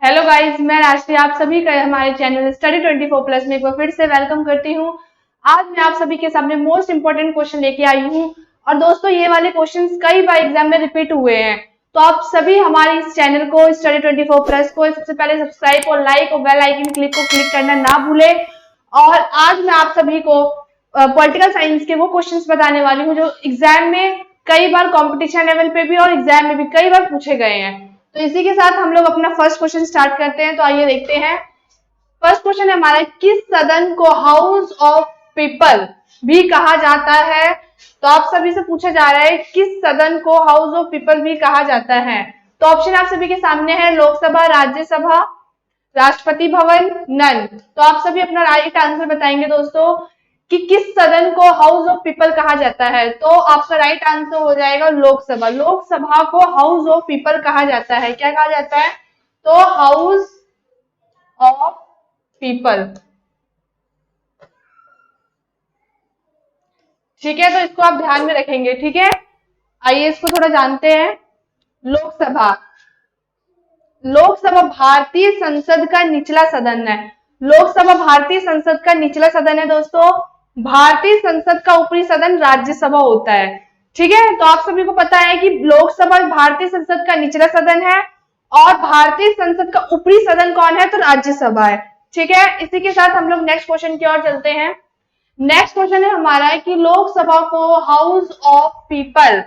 Hello guys, मैं राष्ट्रीय आप सभी का हमारे चैनल स्टडी 24+ में एक बार फिर से वेलकम करती हूँ। आज मैं आप सभी के सामने मोस्ट इंपोर्टेंट क्वेश्चन लेके आई हूँ और दोस्तों ये वाले क्वेश्चंस कई बार एग्जाम में रिपीट हुए हैं, तो आप सभी हमारे इस चैनल को स्टडी 24+ को सबसे पहले सब्सक्राइब और लाइक और बेल आइकन को क्लिक करना ना भूले। और आज मैं आप सभी को पॉलिटिकल साइंस के वो क्वेश्चंस बताने वाली हूँ जो एग्जाम में कई बार कॉम्पिटिशन लेवल पे भी और एग्जाम में भी कई बार पूछे गए हैं। तो इसी के साथ हम लोग अपना फर्स्ट क्वेश्चन स्टार्ट करते हैं। तो आइए देखते हैं। फर्स्ट क्वेश्चन है हमारा, किस सदन को हाउस ऑफ पीपल भी कहा जाता है? तो आप सभी से पूछा जा रहा है किस सदन को हाउस ऑफ पीपल भी कहा जाता है। तो ऑप्शन आप सभी के सामने है, लोकसभा, राज्यसभा, राष्ट्रपति भवन, नन। तो आप सभी अपना राइट आंसर बताएंगे दोस्तों कि किस सदन को हाउस ऑफ पीपल कहा जाता है। तो आपका राइट आंसर हो जाएगा लोकसभा। लोकसभा को हाउस ऑफ पीपल कहा जाता है। क्या कहा जाता है? तो हाउस ऑफ पीपल। ठीक है, तो इसको आप ध्यान में रखेंगे। ठीक है, आइए इसको थोड़ा जानते हैं। लोकसभा, लोकसभा भारतीय संसद का निचला सदन है। लोकसभा भारतीय संसद का निचला सदन है दोस्तों। भारतीय संसद का ऊपरी सदन राज्यसभा होता है। ठीक है, तो आप सभी को पता है कि लोकसभा भारतीय संसद का निचला सदन है और भारतीय संसद का ऊपरी सदन कौन है? तो राज्यसभा है। ठीक है, इसी के साथ हम लोग नेक्स्ट क्वेश्चन की ओर चलते हैं। नेक्स्ट क्वेश्चन है हमारा कि लोकसभा को हाउस ऑफ पीपल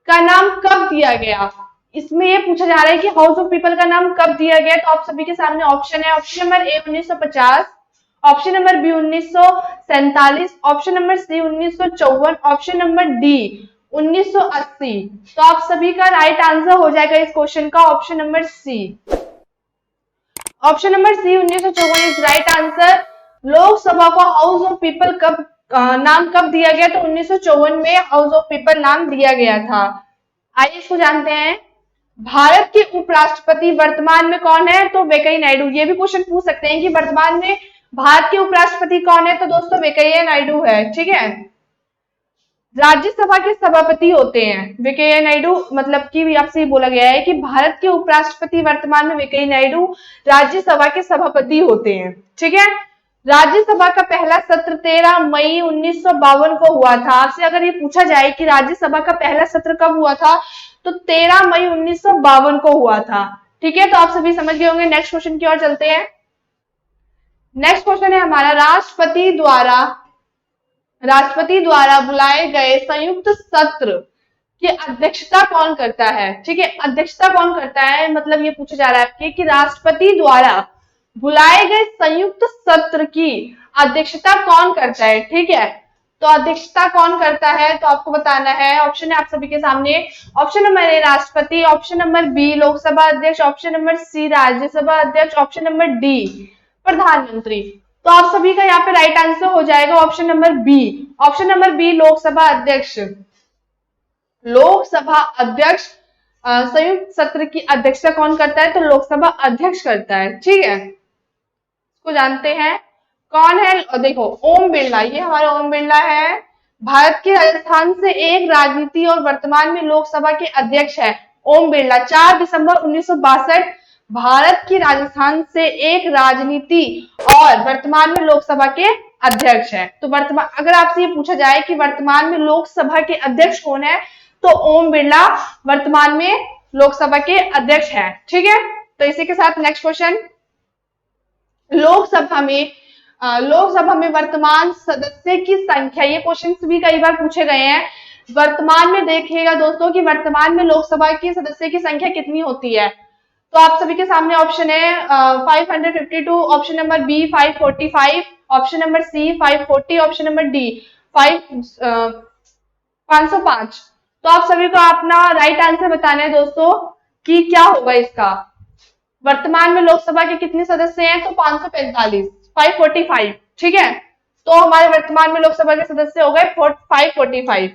का नाम कब दिया गया? इसमें ये पूछा जा रहा है कि हाउस ऑफ पीपल का नाम कब दिया गया। तो आप सभी के सामने ऑप्शन है। Option number A 1950, option number B 1947, option number C 1954, option number D 1980। तो आप सभी का राइट आंसर हो जाएगा इस क्वेश्चन का option number C. Option number C 1954 is right answer. Lok Sabha को हाउस ऑफ पीपल नाम कब दिया गया? तो 1954 में हाउस ऑफ पीपल नाम दिया गया था। आइए इसको जानते हैं। भारत के उपराष्ट्रपति वर्तमान में कौन है? तो वेंकैया नायडू। ये भी क्वेश्चन पूछ सकते हैं कि वर्तमान में भारत के उपराष्ट्रपति कौन है? तो दोस्तों वेंकैया नायडू है। ठीक है, राज्यसभा के सभापति होते हैं वेंकैया नायडू। मतलब कि आपसे बोला गया है कि भारत के उपराष्ट्रपति वर्तमान में वेंकैया नायडू राज्यसभा के सभापति होते हैं। ठीक है, राज्यसभा का पहला सत्र 13 मई 1952 को हुआ था। आपसे अगर ये पूछा जाए कि राज्यसभा का पहला सत्र कब हुआ था, तो 13 मई 1952 को हुआ था। ठीक है, तो आप सभी समझ गए होंगे। नेक्स्ट क्वेश्चन की ओर चलते हैं। नेक्स्ट क्वेश्चन है हमारा, राष्ट्रपति द्वारा बुलाए गए संयुक्त सत्र की अध्यक्षता कौन करता है? ठीक है, अध्यक्षता कौन करता है, मतलब ये पूछा जा रहा है आपके कि राष्ट्रपति द्वारा बुलाए गए संयुक्त सत्र की अध्यक्षता कौन करता है। ठीक है, तो अध्यक्षता कौन करता है तो आपको बताना है। ऑप्शन है आप सभी के सामने। ऑप्शन नंबर ए राष्ट्रपति, ऑप्शन नंबर बी लोकसभा अध्यक्ष, ऑप्शन नंबर सी राज्यसभा अध्यक्ष, ऑप्शन नंबर डी प्रधानमंत्री। तो आप सभी का यहाँ पे राइट आंसर हो जाएगा option number B. Option number B Lok Sabha अध्यक्ष। लोकसभा अध्यक्ष संयुक्त सत्र की अध्यक्षता कौन करता है? तो लोकसभा अध्यक्ष करता है। ठीक है, इसको जानते हैं कौन है। देखो ओम बिरला, ये हमारा ओम बिरला है। भारत के राजस्थान से एक राजनीति और वर्तमान में लोकसभा के अध्यक्ष है ओम बिरला। 4 दिसंबर 1962 भारत की राजस्थान से एक राजनीति और वर्तमान में लोकसभा के अध्यक्ष है। तो वर्तमान अगर आपसे ये पूछा जाए कि वर्तमान में लोकसभा के अध्यक्ष कौन है, तो ओम बिरला वर्तमान में लोकसभा के अध्यक्ष है। ठीक है, तो इसी के साथ नेक्स्ट क्वेश्चन। लोकसभा में वर्तमान सदस्य की संख्या, ये क्वेश्चंस भी कई बार पूछे गए हैं। वर्तमान में देखिएगा दोस्तों कि वर्तमान में लोकसभा की सदस्य की संख्या कितनी होती है। तो आप सभी के सामने ऑप्शन है 552, option number B 545, option number C 540, option number D 505। तो आप सभी को अपना राइट आंसर बताना है दोस्तों कि क्या होगा इसका। वर्तमान में लोकसभा के कितने सदस्य हैं? तो 545, 545। ठीक है, तो हमारे वर्तमान में लोकसभा के सदस्य हो गए 545।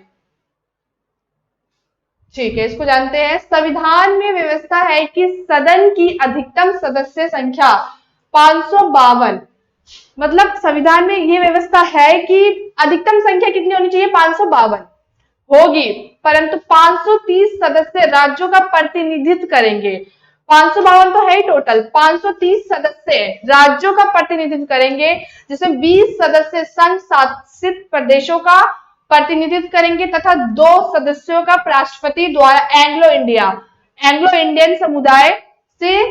ठीक है, इसको जानते हैं। संविधान में व्यवस्था है कि सदन की अधिकतम सदस्य संख्या 552। मतलब संविधान में ये व्यवस्था है कि अधिकतम संख्या कितनी होनी चाहिए? 552 होगी, परंतु 530 सदस्य राज्यों का प्रतिनिधित्व करेंगे। 552 तो है ही टोटल। 530 सदस्य राज्यों का प्रतिनिधित्व करेंगे, जिसमें 20 सदस्य संघ शासित प्रदेशों का प्रतिनिधित्व करेंगे तथा 2 सदस्यों का राष्ट्रपति द्वारा एंग्लो इंडियन समुदाय से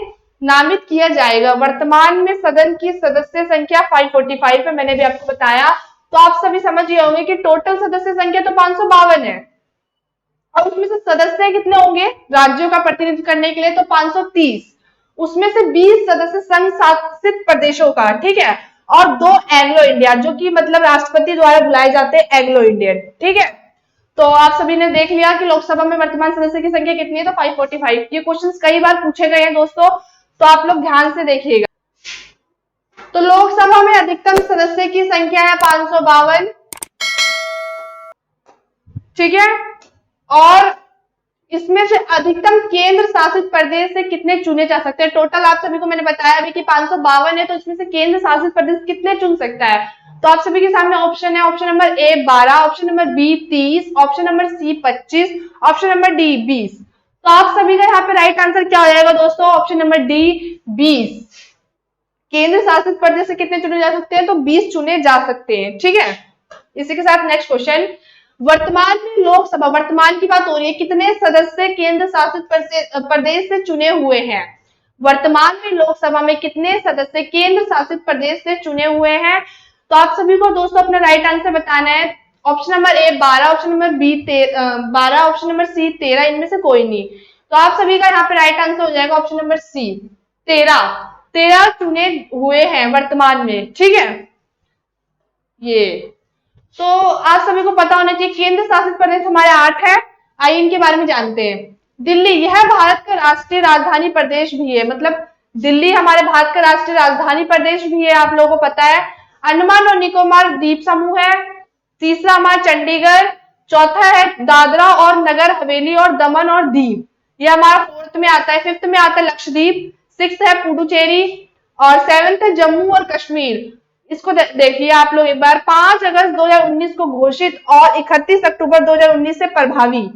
नामित किया जाएगा। वर्तमान में सदन की सदस्य संख्या 545 है, मैंने भी आपको बताया। तो आप सभी समझ गए होंगे कि टोटल सदस्य संख्या तो 552 है, और उसमें से सदस्य कितने होंगे राज्यों का प्रतिनिधित्व करने के लिए, तो 530। उसमें से 20 सदस्य संघ शासित प्रदेशों का, ठीक है, और 2 एंग्लो इंडिया, जो कि मतलब राष्ट्रपति द्वारा बुलाए जाते हैं एंग्लो इंडियन, ठीक है। तो आप सभी ने देख लिया कि लोकसभा में वर्तमान सदस्य की संख्या कितनी है, तो 545। ये क्वेश्चंस कई बार पूछे गए हैं दोस्तों, तो आप लोग ध्यान से देखिएगा। तो लोकसभा में अधिकतम सदस्य की संख्या है 552, ठीक है, और इसमें से अधिकतम केंद्र शासित प्रदेश से कितने चुने जा सकते हैं। टोटल आप सभी को मैंने बताया अभी कि 552 है, तो इसमें से केंद्र शासित प्रदेश कितने चुन सकता है। तो आप सभी के सामने ऑप्शन है, option number A 12, option number B 30, option number C 25, option number D 20। तो आप सभी का यहाँ पे राइट आंसर क्या हो जाएगा दोस्तों, ऑप्शन नंबर डी 20। केंद्र शासित प्रदेश से कितने चुने जा सकते हैं, तो 20 चुने जा सकते हैं, ठीक है। इसी के साथ नेक्स्ट क्वेश्चन, वर्तमान में लोकसभा, वर्तमान की बात हो रही है, कितने सदस्य केंद्र शासित प्रदेश से चुने हुए हैं। वर्तमान में लोकसभा में कितने सदस्य केंद्र शासित प्रदेश से चुने हुए हैं। तो आप सभी को दोस्तों अपना राइट आंसर बताना है। Option number A 12, option number B 12, option number C 13, इनमें से कोई नहीं। तो आप सभी का यहाँ पे राइट आंसर हो जाएगा ऑप्शन नंबर सी 13 चुने हुए हैं वर्तमान में, ठीक है। ये तो आप सभी को पता होना चाहिए। केंद्र शासित प्रदेश हमारे 8 है, आइए इनके बारे में जानते हैं। दिल्ली, यह भारत का राष्ट्रीय राजधानी प्रदेश भी है, मतलब दिल्ली हमारे भारत का राष्ट्रीय राजधानी प्रदेश भी है, आप लोगों को पता है। अंडमान और निकोबार द्वीप समूह है। तीसरा हमारा चंडीगढ़, चौथा है दादरा और नगर हवेली और दमन और दीव, यह हमारा 4th में आता है। 5th में आता है लक्षद्वीप, 6th है पुडुचेरी, और 7th है जम्मू और कश्मीर। इसको देखिए आप लोग एक बार, 5 अगस्त 2019 को घोषित और 31 अक्टूबर 2019 से प्रभावी,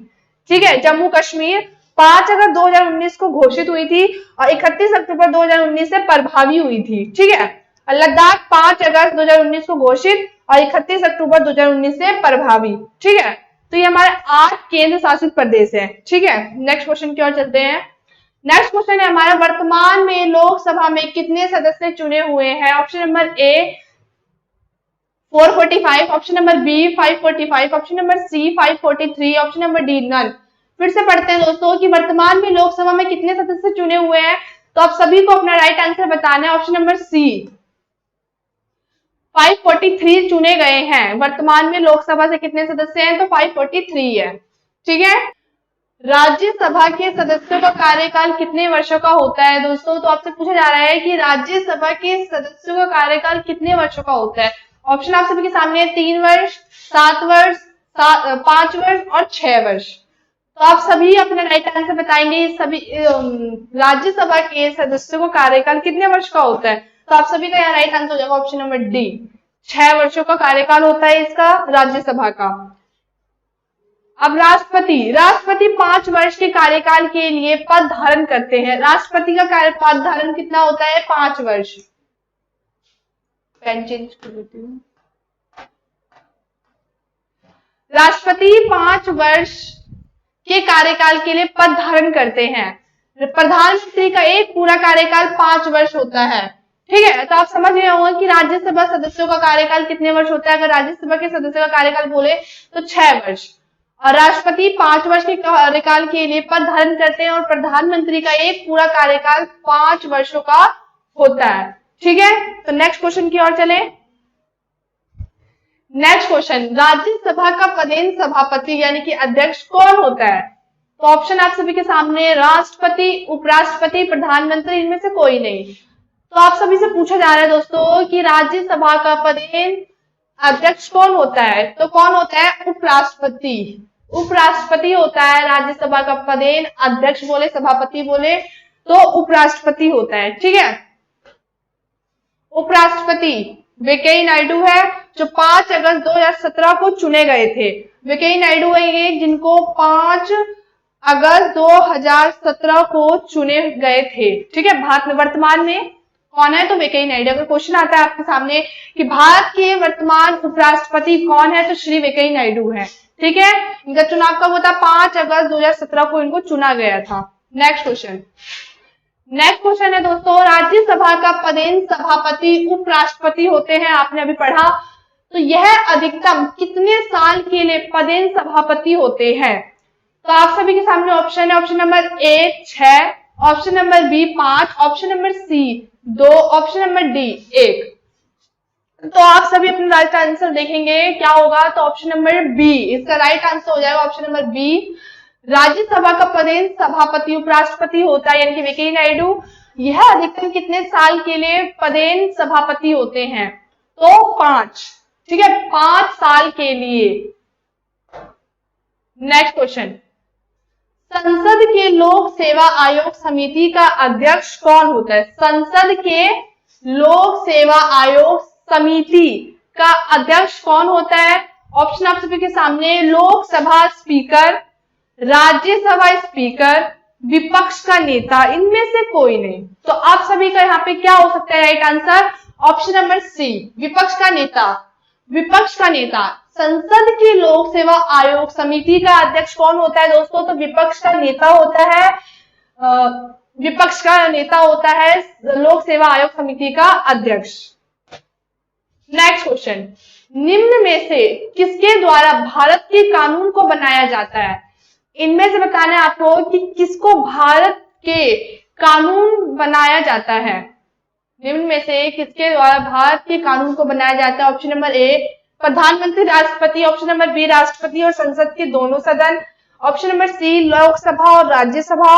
ठीक है। जम्मू कश्मीर 5 अगस्त 2019 को घोषित हुई थी और 31 अक्टूबर 2019 से प्रभावी हुई थी, ठीक है। लद्दाख 5 अगस्त 2019 को घोषित और 31 अक्टूबर 2019 से प्रभावी, ठीक है। तो ये हमारे 8 केंद्र शासित प्रदेश है, ठीक है। नेक्स्ट क्वेश्चन की ओर चलते हैं। नेक्स्ट क्वेश्चन है हमारा, वर्तमान में लोकसभा में कितने सदस्य चुने हुए हैं। Option number A 445, option number B 545, option number C 543, option number D none. फिर से पढ़ते हैं दोस्तों कि वर्तमान में लोकसभा में कितने सदस्य चुने हुए हैं। तो आप सभी को अपना राइट आंसर बताना है। ऑप्शन नंबर सी 543 चुने गए हैं। वर्तमान में लोकसभा से कितने सदस्य हैं, तो 543 है, ठीक है। राज्यसभा के सदस्यों का कार्यकाल कितने वर्षों का होता है दोस्तों। तो आपसे पूछा जा रहा है कि राज्यसभा के सदस्यों का कार्यकाल कितने वर्षों का होता है। ऑप्शन आप सभी के सामने है, 3 वर्ष, 7 वर्ष, 5 वर्ष और 6 वर्ष। तो आप सभी अपना राइट आंसर बताएंगे। सभी राज्यसभा के सदस्यों का कार्यकाल कितने वर्ष का होता है। तो आप सभी का यहाँ राइट आंसर हो जाएगा ऑप्शन नंबर डी, 6 वर्षों का कार्यकाल होता है इसका राज्यसभा का। अब राष्ट्रपति 5 वर्ष के कार्यकाल के लिए पद धारण करते हैं। राष्ट्रपति का पद धारण कितना होता है, 5 वर्ष। पेन चेंज कर देती हूँ। राष्ट्रपति 5 वर्ष के कार्यकाल के लिए पद धारण करते हैं। प्रधानमंत्री का एक पूरा कार्यकाल 5 वर्ष होता है, ठीक है। तो आप समझ गए होंगे कि राज्यसभा सदस्यों का कार्यकाल कितने वर्ष होता है। अगर राज्यसभा के सदस्यों का कार्यकाल बोले तो 6 वर्ष, और राष्ट्रपति 5 वर्ष के कार्यकाल के लिए पद धारण करते हैं, और प्रधानमंत्री का एक पूरा कार्यकाल 5 वर्षों का होता है, ठीक है। तो नेक्स्ट क्वेश्चन की ओर चले। नेक्स्ट क्वेश्चन, राज्यसभा का पदेन सभापति यानी कि अध्यक्ष कौन होता है। तो ऑप्शन आप सभी के सामने, राष्ट्रपति, उपराष्ट्रपति, प्रधानमंत्री, इनमें से कोई नहीं। तो आप सभी से पूछा जा रहा है दोस्तों कि राज्यसभा का पदेन अध्यक्ष कौन होता है। तो कौन होता है, उपराष्ट्रपति। उपराष्ट्रपति होता है राज्यसभा का पदेन। अध्यक्ष बोले, सभापति बोले तो उपराष्ट्रपति होता है, ठीक है। उपराष्ट्रपति वेंकैया नायडू है, जो 5 अगस्त 2017 को चुने गए थे। वेंकैया नायडू है ये, जिनको 5 अगस्त 2017 को चुने गए थे। ठीक है, भारत में वर्तमान में कौन है, तो वेंकैया नायडू। अगर क्वेश्चन आता है आपके सामने कि भारत के वर्तमान उपराष्ट्रपति कौन है, तो श्री वेंकैया नायडू है। ठीक है, इनका चुनाव कब होता है, 5 अगस्त 2017 को इनको चुना गया था। नेक्स्ट क्वेश्चन है दोस्तों, राज्यसभा का पदेन सभापति उपराष्ट्रपति होते हैं, आपने अभी पढ़ा। तो यह अधिकतम कितने साल के लिए पदेन सभापति होते हैं, तो आप सभी के सामने ऑप्शन है। Option number A 6, option number B 5, option number C 2, option number D 1। तो आप सभी अपना राइट आंसर देखेंगे क्या होगा, तो ऑप्शन नंबर बी इसका राइट आंसर हो जाएगा। ऑप्शन नंबर बी, राज्यसभा का पदेन सभापति उपराष्ट्रपति होता है यानी कि वेंकैया नायडू। यह अधिकतम कितने साल के लिए पदेन सभापति होते हैं, तो 5। ठीक है, 5 साल के लिए। नेक्स्ट क्वेश्चन, संसद के लोक सेवा आयोग समिति का अध्यक्ष कौन होता है। संसद के लोक सेवा आयोग समिति का अध्यक्ष कौन होता है। ऑप्शन आप सभी के सामने, लोकसभा स्पीकर, राज्यसभा स्पीकर, विपक्ष का नेता, इनमें से कोई नहीं। तो आप सभी का यहाँ पे क्या हो सकता है right answer, option number C, विपक्ष का नेता। विपक्ष का नेता, संसद के लोक सेवा आयोग समिति का अध्यक्ष कौन होता है दोस्तों, तो विपक्ष का नेता होता है। विपक्ष का नेता होता है लोक सेवा आयोग समिति का अध्यक्ष। नेक्स्ट क्वेश्चन, निम्न में से किसके द्वारा भारत के कानून को बनाया जाता है। इनमें से बताना है आपको कि किसको भारत के कानून बनाया जाता है। निम्न में से किसके द्वारा भारत के कानून को बनाया जाता है। ऑप्शन नंबर ए, प्रधानमंत्री राष्ट्रपति, ऑप्शन नंबर बी, राष्ट्रपति और संसद के दोनों सदन, ऑप्शन नंबर सी, लोकसभा और राज्यसभा,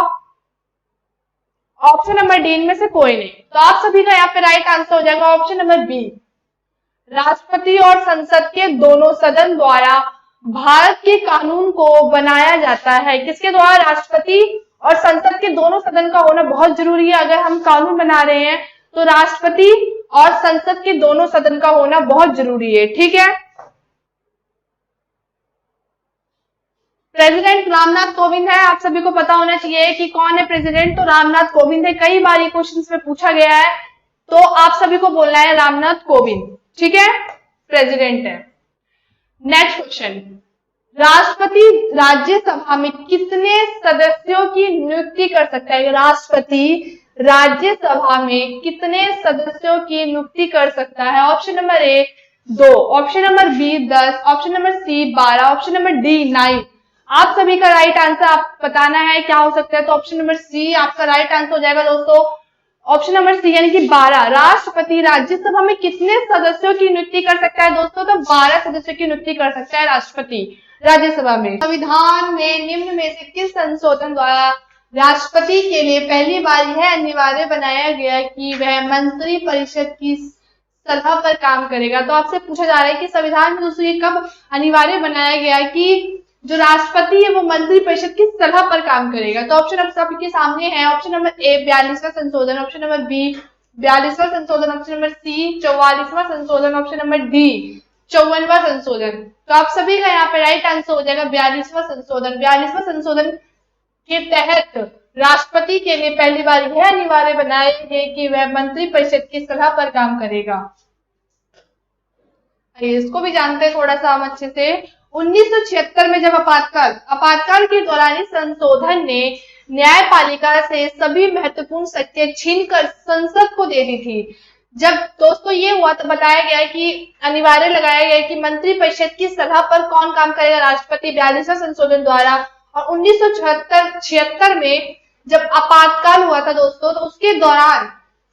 ऑप्शन नंबर डी इनमें से कोई नहीं। तो आप सभी का यहाँ पे राइट आंसर हो जाएगा ऑप्शन नंबर बी, राष्ट्रपति और संसद के दोनों सदन द्वारा भारत के कानून को बनाया जाता है। किसके द्वारा, राष्ट्रपति और संसद के दोनों सदन का होना बहुत जरूरी है। अगर हम कानून बना रहे हैं तो राष्ट्रपति और संसद के दोनों सदन का होना बहुत जरूरी है। ठीक है, प्रेसिडेंट रामनाथ कोविंद है। आप सभी को पता होना चाहिए कि कौन है प्रेसिडेंट, तो रामनाथ कोविंद है। कई बार ये क्वेश्चन में पूछा गया है, तो आप सभी को बोलना है रामनाथ कोविंद। ठीक है, प्रेसिडेंट है। नेक्स्ट क्वेश्चन, राष्ट्रपति राज्यसभा में कितने सदस्यों की नियुक्ति कर सकता है। राष्ट्रपति राज्यसभा में कितने सदस्यों की नियुक्ति कर सकता है। Option number A 2, option number B 10, option number C 12, option number D 9। आप सभी का राइट आंसर आप बताना है क्या हो सकता है, तो ऑप्शन नंबर सी आपका राइट आंसर हो जाएगा दोस्तों। ऑप्शन नंबर सी यानी कि 12। राष्ट्रपति राज्यसभा में कितने सदस्यों की नियुक्ति कर सकता है दोस्तों, तो 12 सदस्यों की नियुक्ति कर सकता है राष्ट्रपति राज्यसभा में। संविधान में निम्न में से किस संशोधन द्वारा राष्ट्रपति के लिए पहली बार यह अनिवार्य बनाया गया कि वह मंत्री परिषद की सलाह पर काम करेगा। तो आपसे पूछा जा रहा है कि संविधान में दोस्तों ये कब अनिवार्य बनाया गया कि जो राष्ट्रपति है वो मंत्री परिषद की सलाह पर काम करेगा। तो ऑप्शन आप सबके सामने है। ऑप्शन नंबर ए 42वां संशोधन, ऑप्शन नंबर बी 42वां संशोधन, ऑप्शन नंबर सी 44वां संशोधन, ऑप्शन नंबर डी 54वां संशोधन। तो आप सभी का यहाँ पे राइट आंसर हो जाएगा 42वां संशोधन। 42वां संशोधन के तहत राष्ट्रपति के लिए पहली बार यह अनिवार्य बनाया गया कि वह मंत्री परिषद की सलाह पर काम करेगा। इसको भी जानते हैं थोड़ा सा हम अच्छे से। 1976 में जब आपातकाल के दौरान इस संशोधन ने न्यायपालिका से सभी महत्वपूर्ण शक्तियां छीनकर संसद को दे दी थी। जब दोस्तों ये हुआ तो बताया गया कि अनिवार्य लगाया गया कि मंत्री परिषद की सलाह पर कौन काम करेगा, राष्ट्रपति। 42वां संशोधन द्वारा। और 1976 में जब आपातकाल हुआ था दोस्तों, तो उसके दौरान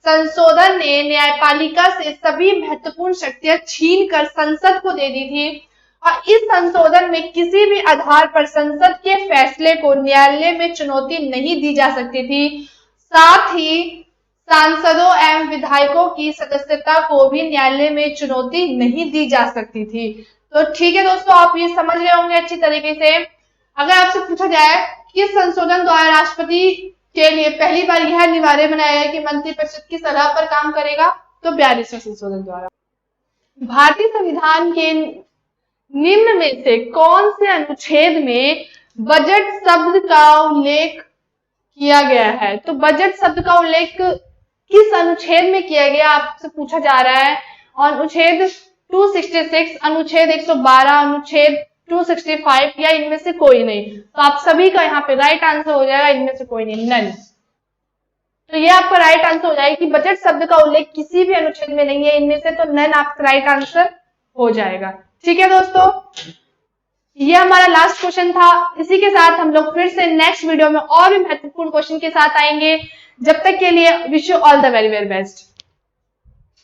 संशोधन ने न्यायपालिका से सभी महत्वपूर्ण शक्तियां छीन कर संसद को दे दी थी। और इस संशोधन में किसी भी आधार पर संसद के फैसले को न्यायालय में चुनौती नहीं दी जा सकती थी। साथ ही सांसदों एवं विधायकों की सदस्यता को भी न्यायालय में चुनौती नहीं दी जा सकती थी। तो ठीक है दोस्तों, आप ये समझ गए होंगे अच्छी तरीके से। अगर आपसे पूछा जाए किस संशोधन द्वारा राष्ट्रपति के लिए पहली बार यह अनिवार्य बनाया गया कि मंत्रिपरिषद की सलाह पर काम करेगा, तो 42वां संशोधन द्वारा। भारतीय संविधान के निम्न में से कौन से अनुच्छेद में बजट शब्द का उल्लेख किया गया है। तो बजट शब्द का उल्लेख किस अनुच्छेद में किया गया आपसे पूछा जा रहा है। अनुच्छेद 266, अनुच्छेद 112, अनुच्छेद 265 या इनमें से कोई नहीं। तो आप सभी का यहाँ पे राइट आंसर हो जाएगा इनमें से कोई नहीं, नन। तो ये आपका राइट आंसर हो जाएगा कि बजट शब्द का उल्लेख किसी भी अनुच्छेद में नहीं है इनमें से, तो नन आपका राइट आंसर हो जाएगा। ठीक है दोस्तों, ये हमारा लास्ट क्वेश्चन था। इसी के साथ हम लोग फिर से नेक्स्ट वीडियो में और भी महत्वपूर्ण क्वेश्चन के साथ आएंगे। जब तक के लिए wish you all the very very best.